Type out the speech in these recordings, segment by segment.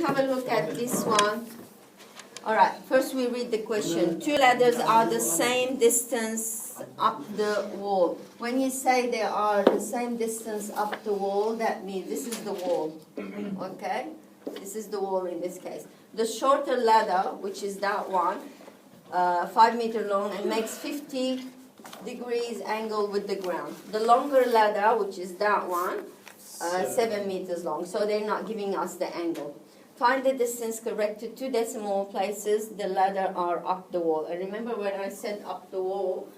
have a look at this one. All right, first we read the question. Two ladders are the same distance up the wall. When you say they are the same distance up the wall, that means this is the wall, okay? This is the wall in this case. The shorter ladder, which is that one, 5 meter long and makes 50 degrees angle with the ground. The longer ladder, which is that one, 7 meters long, so they're not giving us the angle. Find the distance correct to 2 decimal places, the ladder are up the wall. And remember when I said up the wall,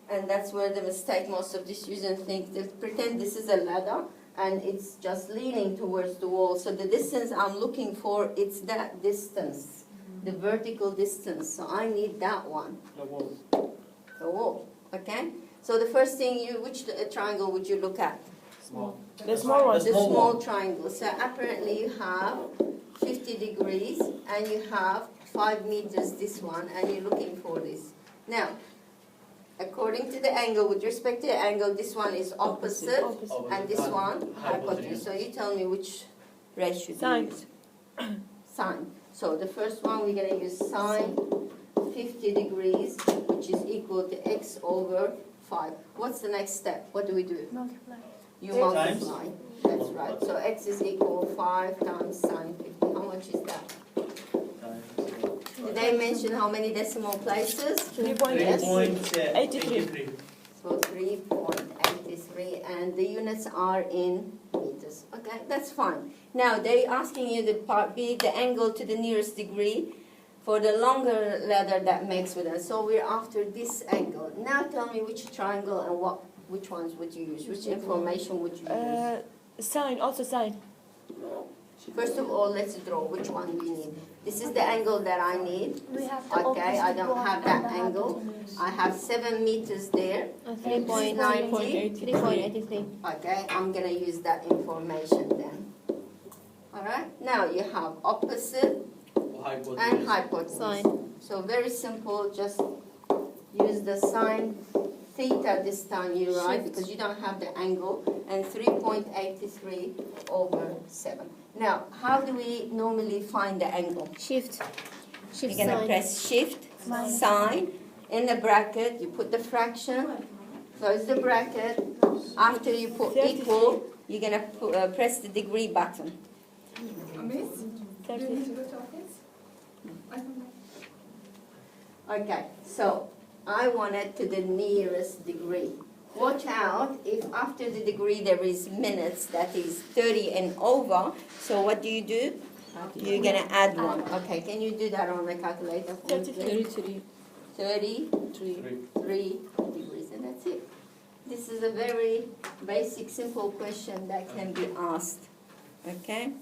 and that's where the mistake most of the students think, they pretend this is a ladder and it's just leaning towards the wall. So the distance I'm looking for, it's that distance, the vertical distance. So I need that one. The wall. The wall, okay? So the first thing, which triangle would you look at? Small. The small one. The small triangle. So apparently you have 50 degrees and you have 5 meters this one and you're looking for this. Now, according to the angle, with respect to the angle, this one is opposite. And this one hypotenuse. So you tell me which ratio do you use? Sine. So the first one we're going to use sine 50 degrees, which is equal to x over 5. What's the next step? What do we do? Multiply. You multiply. That's right. So x is equal 5 times sine 50. How much is that? Did they mention how many decimal places? 3.83. So 3.83, and the units are in meters. Okay, that's fine. Now they're asking you the part B, the angle to the nearest degree for the longer ladder that makes with us. So we're after this angle. Now tell me which triangle and which ones would you use? Which information would you use? Sine, also sine. First of all, let's draw which one we need. This is the angle that I need. We have the Okay, I don't have that angle. I have 7 meters there. 3.83. Okay, I'm going to use that information then. All right, now you have opposite and hypotenuse. Sine. So very simple, just use the sine theta this time, you write, because you don't have the angle, and 3.83 over 7. Now, how do we normally find the angle? Shift. You're going to press shift, sine, in the bracket, you put the fraction, close the bracket. After you put equal, you're going to press the degree button. Okay, so I want it to the nearest degree. Watch out if after the degree there is minutes, that is 30 and over. So what do? You're going to add 1. Okay, can you do that on the calculator? 33. 33 degrees, and that's it. This is a very basic, simple question that can be asked. Okay?